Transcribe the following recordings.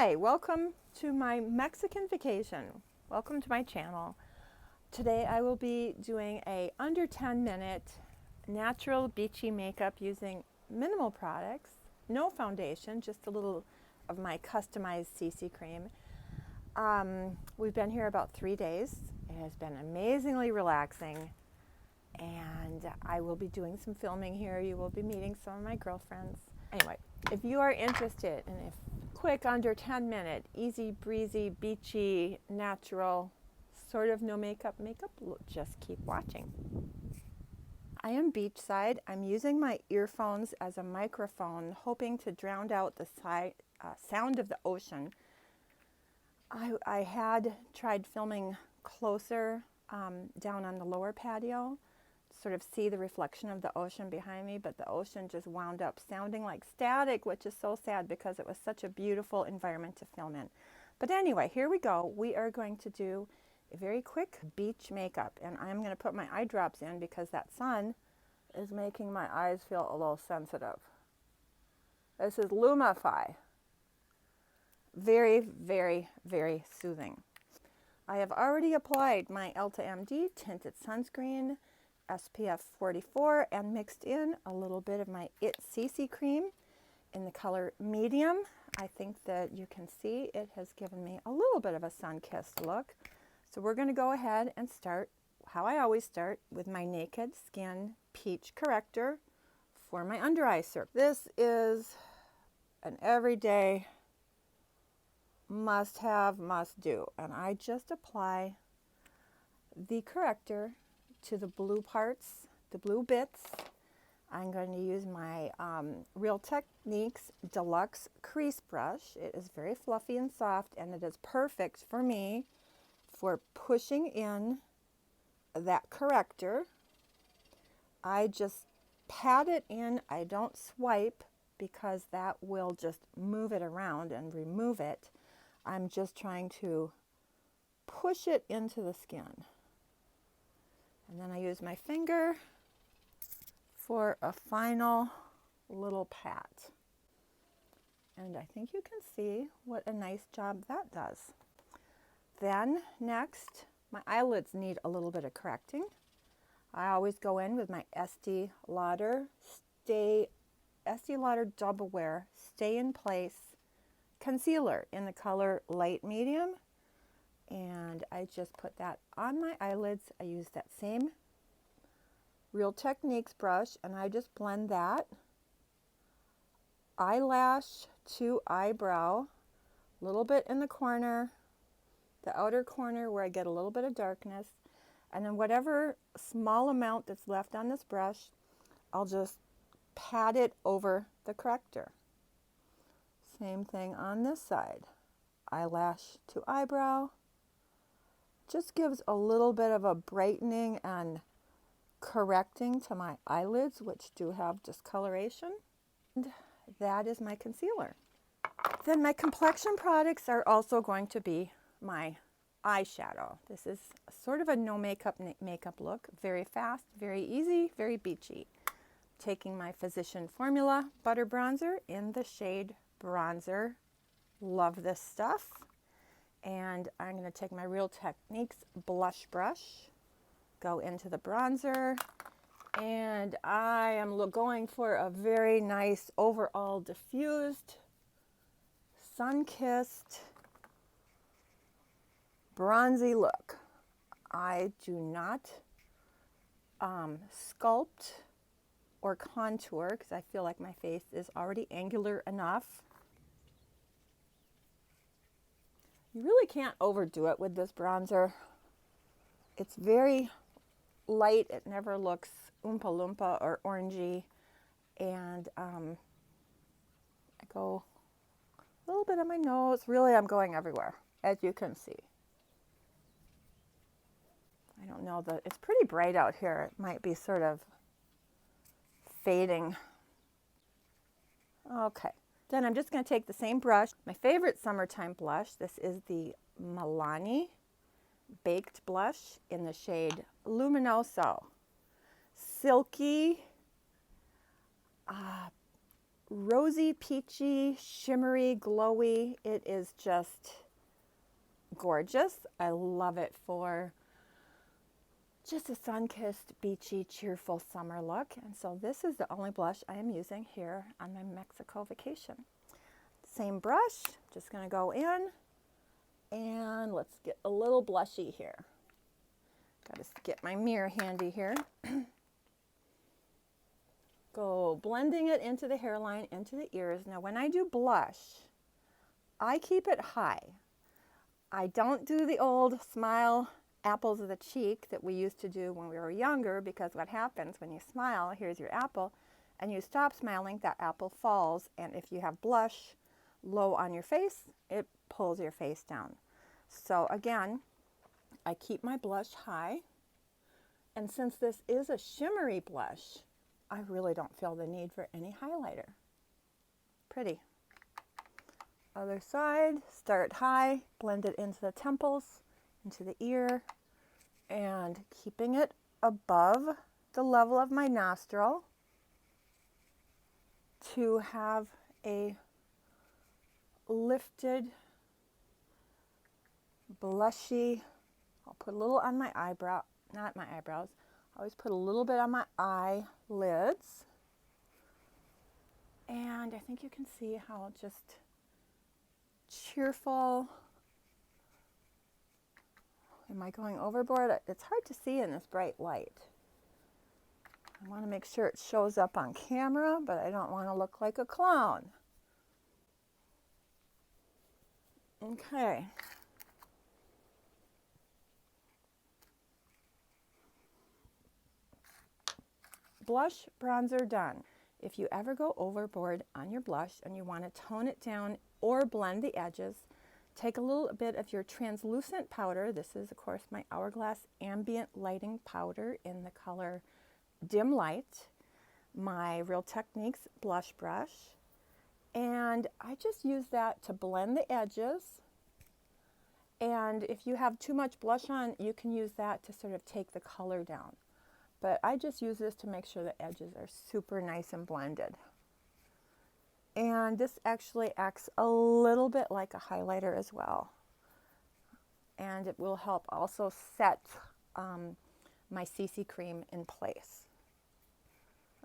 Hi, welcome to my Mexican vacation. Welcome to my channel. Today I will be doing a under 10-minute natural beachy makeup using minimal products, no foundation, just a little of my customized CC cream. We've been here about 3 days. It has been amazingly relaxing, and I will be doing some filming here. You will be meeting some of my girlfriends. Anyway, if you are interested in a quick under 10-minute, easy breezy, beachy, natural, sort of no makeup, just keep watching. I am beachside. I'm using my earphones as a microphone, hoping to drown out the sound of the ocean. I had tried filming closer down on the lower patio, sort of see the reflection of the ocean behind me, but the ocean just wound up sounding like static, which is so sad because it was such a beautiful environment to film in. But anyway, here we go. We are going to do a very quick beach makeup, and I'm going to put my eye drops in because that sun is making my eyes feel a little sensitive. This is Lumify. Very, very, very soothing. I have already applied my Elta MD tinted sunscreen, SPF 44, and mixed in a little bit of my It CC cream in the color medium. I think that you can see it has given me a little bit of a sun-kissed look. So we're going to go ahead and start how I always start, with my Naked Skin Peach Corrector for my under eye circle. This is an everyday must have, must do, and I just apply the corrector to the blue parts, the blue bits. I'm going to use my Real Techniques Deluxe Crease Brush. It is very fluffy and soft, and it is perfect for me for pushing in that corrector. I just pat it in. I don't swipe because that will just move it around and remove it. I'm just trying to push it into the skin. And then I use my finger for a final little pat. And I think you can see what a nice job that does. Then next, my eyelids need a little bit of correcting. I always go in with my Estee Lauder Double Wear Stay in Place Concealer in the color light medium. And I just put that on my eyelids. I use that same Real Techniques brush, and I just blend that eyelash to eyebrow, a little bit in the corner, the outer corner where I get a little bit of darkness, and then whatever small amount that's left on this brush, I'll just pat it over the corrector. Same thing on this side, eyelash to eyebrow. Just gives a little bit of a brightening and correcting to my eyelids, which do have discoloration. And that is my concealer. Then my complexion products are also going to be my eyeshadow. This is sort of a no makeup look. Very fast, very easy, very beachy. Taking my Physician Formula Butter Bronzer in the shade Bronzer. Love this stuff. And I'm going to take my Real Techniques blush brush, go into the bronzer, and I am going for a very nice overall diffused, sun-kissed, bronzy look. I do not sculpt or contour because I feel like my face is already angular enough. You really can't overdo it with this bronzer. It's very light. It never looks oompa loompa or orangey. And I go a little bit on my nose. Really, I'm going everywhere, as you can see. I don't know, it's pretty bright out here. It might be sort of fading. Okay. Then I'm just going to take the same brush, my favorite summertime blush. This is the Milani Baked Blush in the shade Luminoso. Silky, rosy, peachy, shimmery, glowy. It is just gorgeous. I love it for just a sun-kissed, beachy, cheerful summer look. And so this is the only blush I am using here on my Mexico vacation. Same brush, just gonna go in and let's get a little blushy here. Gotta get my mirror handy here. Go blending it into the hairline, into the ears. Now when I do blush, I keep it high. I don't do the old smile apples of the cheek that we used to do when we were younger, because what happens when you smile, here's your apple, and you stop smiling, that apple falls, and if you have blush low on your face, it pulls your face down. So again, I keep my blush high, and since this is a shimmery blush, I really don't feel the need for any highlighter. Pretty. Other side, start high, blend it into the temples, into the ear, and keeping it above the level of my nostril to have a lifted, blushy. I'll put a little on my eyebrow, not my eyebrows. I always put a little bit on my eyelids. And I think you can see how just cheerful. Am I going overboard? It's hard to see in this bright light. I want to make sure it shows up on camera, but I don't want to look like a clown. Okay. Blush, bronzer done. If you ever go overboard on your blush and you want to tone it down or blend the edges, take a little bit of your translucent powder. This is, of course, my Hourglass Ambient Lighting Powder in the color Dim Light, my Real Techniques blush brush, and I just use that to blend the edges. And if you have too much blush on, you can use that to sort of take the color down. But I just use this to make sure the edges are super nice and blended. And this actually acts a little bit like a highlighter as well. And it will help also set my CC cream in place.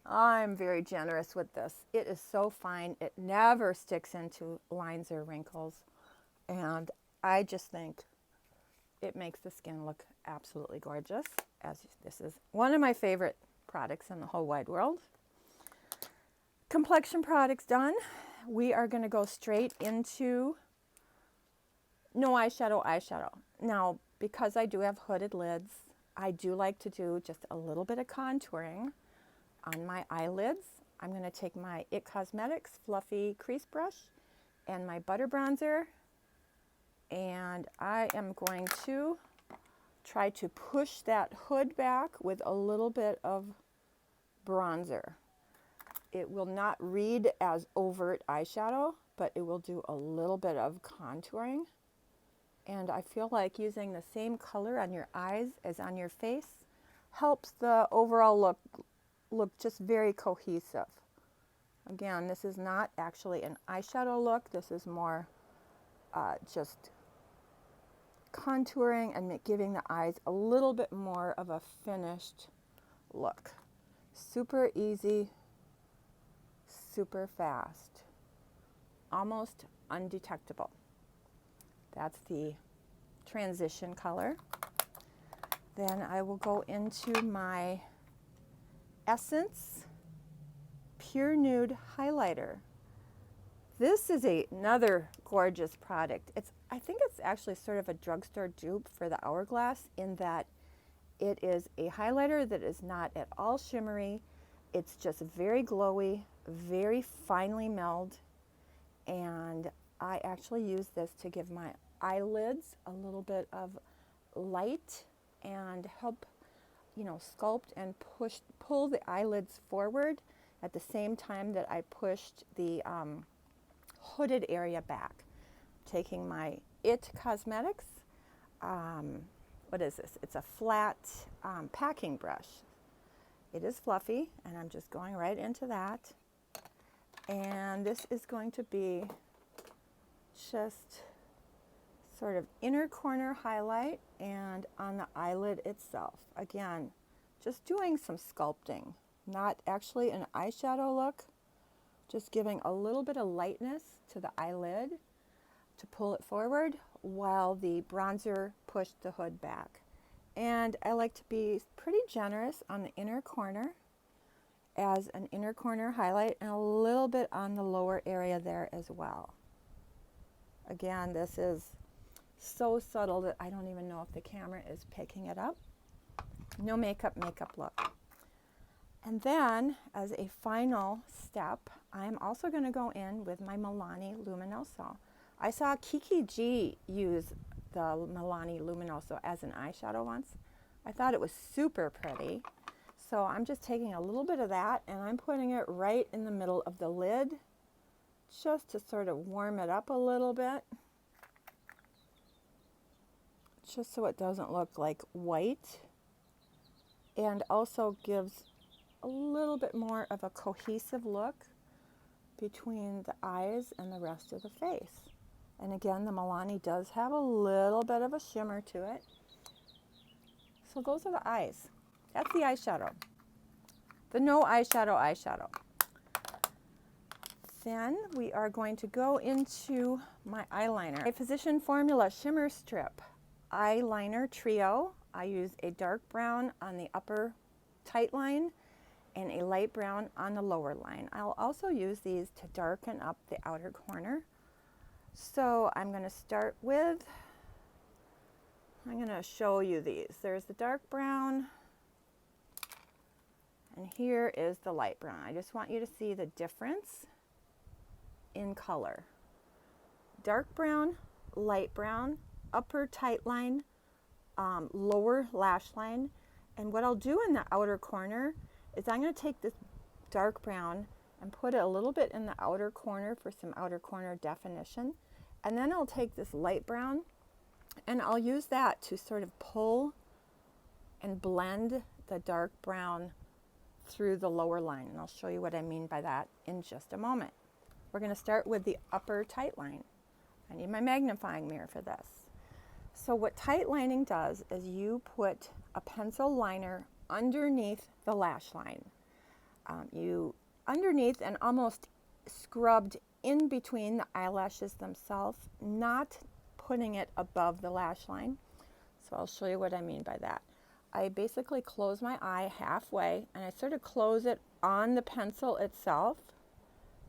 I'm very generous with this. It is so fine. It never sticks into lines or wrinkles. And I just think it makes the skin look absolutely gorgeous. As this is one of my favorite products in the whole wide world. Complexion products done. We are going to go straight into no eyeshadow. Now, because I do have hooded lids, I do like to do just a little bit of contouring on my eyelids. I'm going to take my IT Cosmetics Fluffy Crease Brush and my Butter Bronzer, and I am going to try to push that hood back with a little bit of bronzer. It will not read as overt eyeshadow, but it will do a little bit of contouring. And I feel like using the same color on your eyes as on your face helps the overall look just very cohesive. Again, this is not actually an eyeshadow look. This is more just contouring and giving the eyes a little bit more of a finished look. Super easy, super fast, almost undetectable. That's the transition color. Then I will go into my Essence Pure Nude Highlighter. This is another gorgeous product. I think it's actually sort of a drugstore dupe for the Hourglass, in that it is a highlighter that is not at all shimmery. It's just very glowy, very finely milled, and I actually use this to give my eyelids a little bit of light and help, sculpt and pull the eyelids forward at the same time that I pushed the hooded area back. Taking my IT Cosmetics, what is this? It's a flat packing brush. It is fluffy, and I'm just going right into that. And this is going to be just sort of inner corner highlight and on the eyelid itself. Again, just doing some sculpting, not actually an eyeshadow look, just giving a little bit of lightness to the eyelid to pull it forward while the bronzer pushed the hood back. And I like to be pretty generous on the inner corner as an inner corner highlight and a little bit on the lower area there as well. Again, this is so subtle that I don't even know if the camera is picking it up. No makeup look. And then as a final step, I'm also going to go in with my Milani Luminoso. I saw Kiki G use the Milani Luminoso as an eyeshadow once. I thought it was super pretty. So I'm just taking a little bit of that and I'm putting it right in the middle of the lid just to sort of warm it up a little bit. Just so it doesn't look like white, and also gives a little bit more of a cohesive look between the eyes and the rest of the face. And again, the Milani does have a little bit of a shimmer to it. So those are the eyes. That's the eyeshadow. The no eyeshadow. Then we are going to go into my eyeliner. My Physician Formula Shimmer Strip Eyeliner Trio. I use a dark brown on the upper tight line and a light brown on the lower line. I'll also use these to darken up the outer corner. So I'm going to start with, I'm going to show you these. There's the dark brown, and here is the light brown. I just want you to see the difference in color. Dark brown, light brown, upper tight line, lower lash line. And what I'll do in the outer corner is I'm going to take this dark brown and put it a little bit in the outer corner for some outer corner definition. And then I'll take this light brown and I'll use that to sort of pull and blend the dark brown through the lower line. And I'll show you what I mean by that in just a moment. We're going to start with the upper tight line. I need my magnifying mirror for this. So what tight lining does is you put a pencil liner underneath the lash line. Underneath and almost scrubbed in between the eyelashes themselves, not putting it above the lash line. So I'll show you what I mean by that. I basically close my eye halfway and I sort of close it on the pencil itself,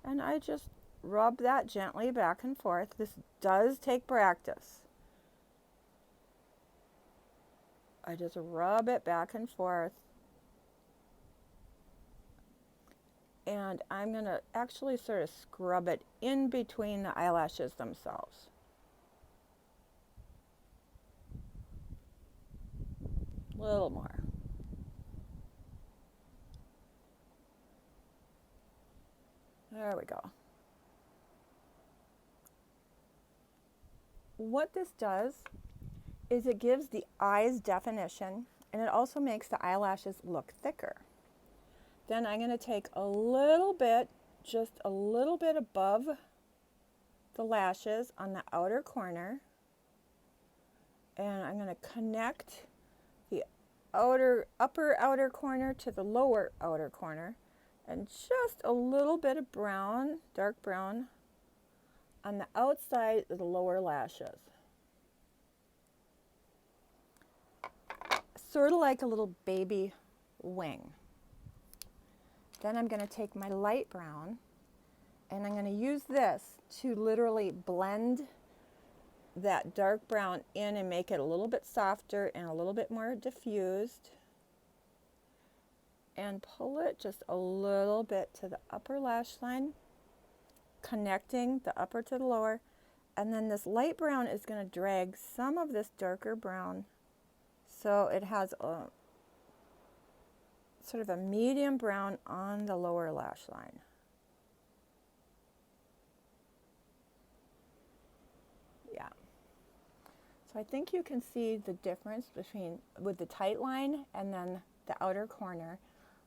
and I just rub that gently back and forth. This does take practice. I just rub it back and forth. And I'm going to actually sort of scrub it in between the eyelashes themselves. A little more. There we go. What this does is it gives the eyes definition, and it also makes the eyelashes look thicker. Then I'm going to take a little bit, just a little bit above the lashes on the outer corner, and I'm going to connect the upper outer corner to the lower outer corner, and just a little bit of brown, dark brown, on the outside of the lower lashes. Sort of like a little baby wing. Then I'm going to take my light brown and I'm going to use this to literally blend that dark brown in and make it a little bit softer and a little bit more diffused. And pull it just a little bit to the upper lash line, connecting the upper to the lower. And then this light brown is going to drag some of this darker brown, so it has a sort of a medium brown on the lower lash line. Yeah. So I think you can see the difference between with the tight line and then the outer corner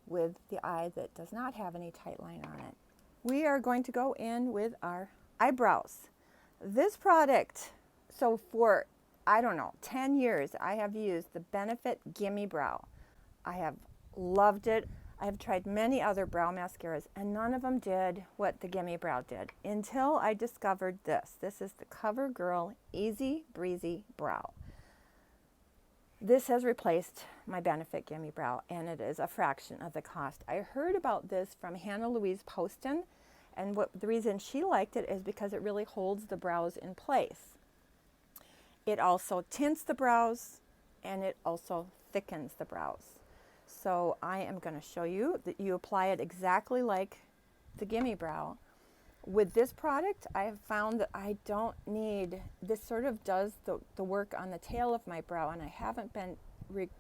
with the eye that does not have any tight line on it. we are going to go in with our eyebrows. This product, so for, I don't know, 10 years, I have used the Benefit Gimme Brow. I have loved it. I have tried many other brow mascaras, and none of them did what the Gimme Brow did until I discovered this. This is the CoverGirl Easy Breezy Brow. This has replaced my Benefit Gimme Brow, and it is a fraction of the cost. I heard about this from Hannah Louise Poston, and the reason she liked it is because it really holds the brows in place. It also tints the brows, and it also thickens the brows. So I am going to show you that you apply it exactly like the Gimme Brow. With this product, I have found that I don't need, this sort of does the work on the tail of my brow, and I haven't been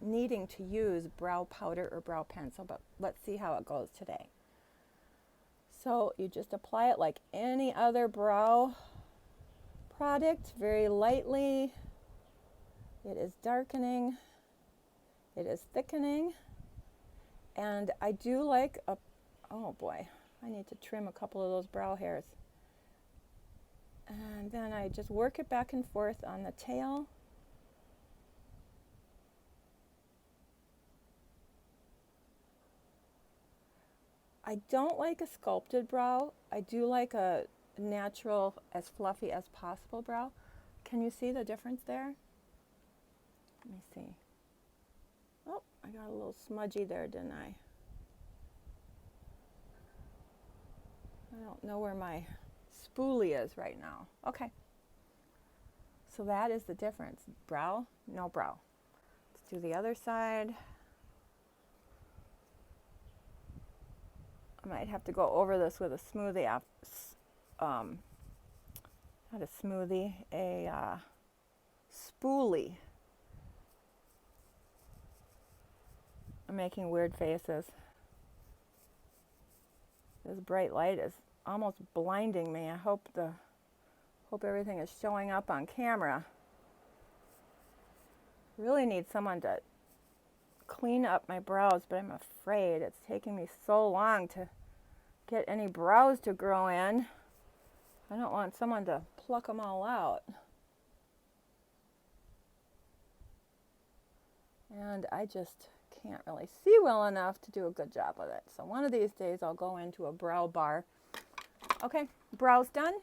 needing to use brow powder or brow pencil, but let's see how it goes today. So you just apply it like any other brow product, very lightly. It is darkening, it is thickening, and I do like a, oh boy, I need to trim a couple of those brow hairs. And then I just work it back and forth on the tail. I don't like a sculpted brow. I do like a natural, as fluffy as possible brow. Can you see the difference there? Let me see. Oh, I got a little smudgy there, didn't I? I don't know where my spoolie is right now. Okay. So that is the difference. Brow, no brow. Let's do the other side. I might have to go over this with a smoothie. Not a smoothie, a spoolie. I'm making weird faces. This bright light is almost blinding me. I hope everything is showing up on camera. Really need someone to clean up my brows, but I'm afraid it's taking me so long to get any brows to grow in. I don't want someone to pluck them all out. And I just can't really see well enough to do a good job with it. So one of these days I'll go into a brow bar. Okay, brows done.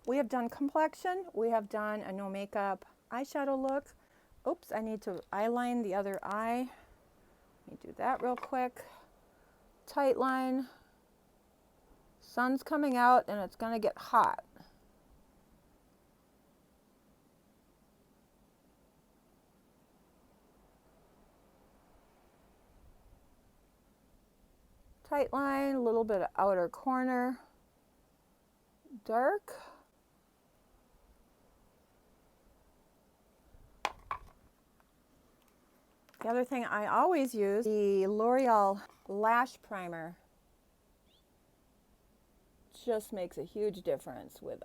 We have done complexion. We have done a no makeup eyeshadow look. Oops, I need to eyeline the other eye. Let me do that real quick. Tight line. Sun's coming out and it's going to get hot. Tight line, a little bit of outer corner. Dark. The other thing I always use, the L'Oreal Lash Primer. Just makes a huge difference with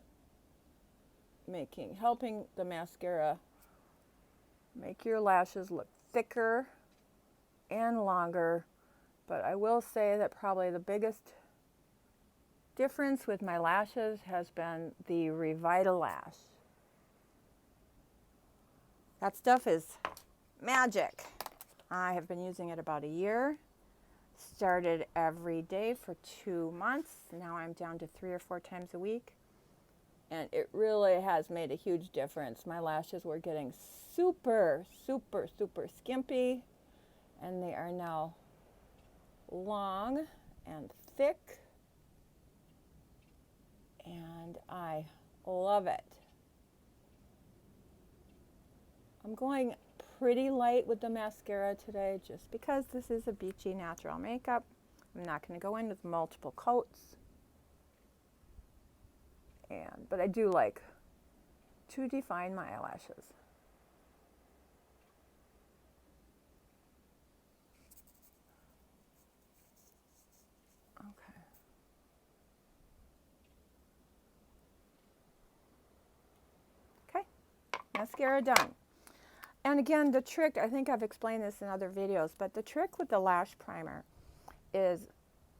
helping the mascara make your lashes look thicker and longer. But I will say that probably the biggest difference with my lashes has been the Revitalash. That stuff is magic. I have been using it about a year. Started every day for 2 months. Now I'm down to 3 or 4 times a week. And it really has made a huge difference. My lashes were getting super, super, super skimpy. And they are now long and thick. And I love it. I'm going pretty light with the mascara today just because this is a beachy natural makeup. I'm not going to go in with multiple coats. But I do like to define my eyelashes. Okay. Okay, mascara done. And again, the trick, I think I've explained this in other videos, but the trick with the lash primer is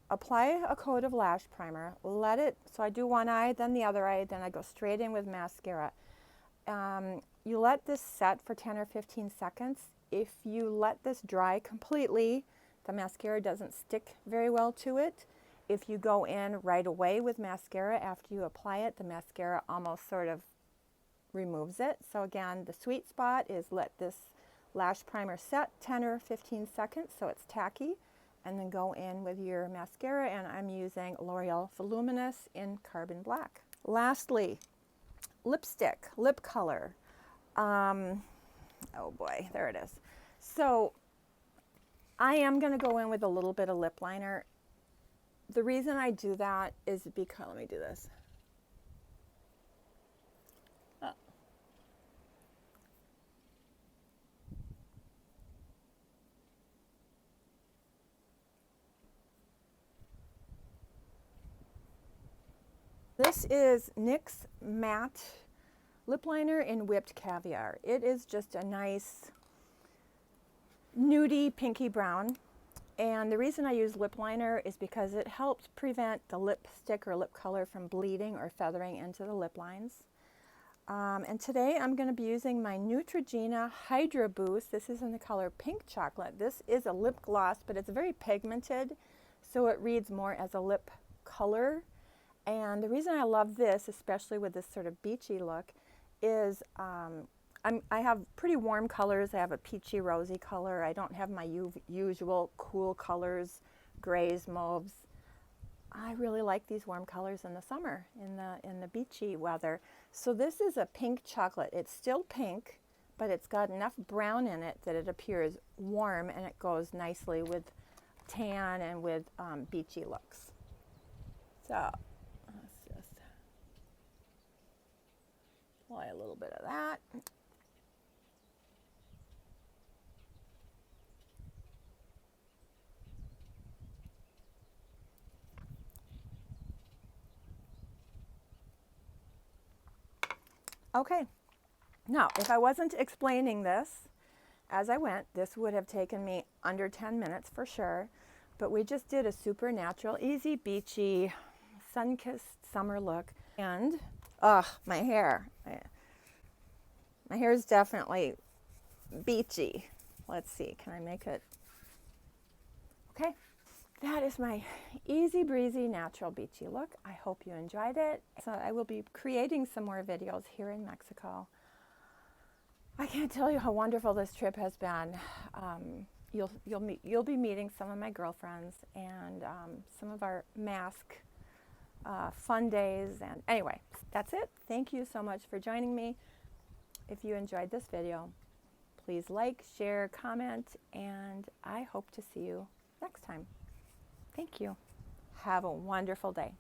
apply a coat of lash primer, let it, so I do one eye, then the other eye, then I go straight in with mascara. You let this set for 10 or 15 seconds. If you let this dry completely, the mascara doesn't stick very well to it. If you go in right away with mascara after you apply it, the mascara almost sort of removes it. So again, the sweet spot is let this lash primer set 10 or 15 seconds so it's tacky, and then go in with your mascara, and I'm using L'Oreal Voluminous in Carbon Black. Lastly, lipstick, lip color. Oh boy, there it is. So I am going to go in with a little bit of lip liner. The reason I do that is because, let me do this. This is NYX Matte Lip Liner in Whipped Caviar. It is just a nice nudie pinky brown. And the reason I use lip liner is because it helps prevent the lipstick or lip color from bleeding or feathering into the lip lines. And today I'm going to be using my Neutrogena Hydra Boost. This is in the color Pink Chocolate. This is a lip gloss, but it's very pigmented, so it reads more as a lip color. And the reason I love this, especially with this sort of beachy look, is I have pretty warm colors. I have a peachy rosy color. I don't have my usual cool colors, grays, mauves. I really like these warm colors in the summer, in the beachy weather. So this is a pink chocolate. It's still pink, but it's got enough brown in it that it appears warm, and it goes nicely with tan and with beachy looks. So let's just apply a little bit of that. Okay, now if I wasn't explaining this as I went, this would have taken me under 10 minutes for sure, but we just did a super natural, easy, beachy, sun-kissed summer look. And, my hair. My hair is definitely beachy. Let's see, can I make it? Okay, that is my easy breezy natural beachy look. I hope you enjoyed it. So I will be creating some more videos here in Mexico. I can't tell you how wonderful this trip has been. You'll be meeting some of my girlfriends and some of our mask fun days. And anyway, that's it. Thank you so much for joining me. If you enjoyed this video, please like, share, comment, and I hope to see you next time. Thank you. Have a wonderful day.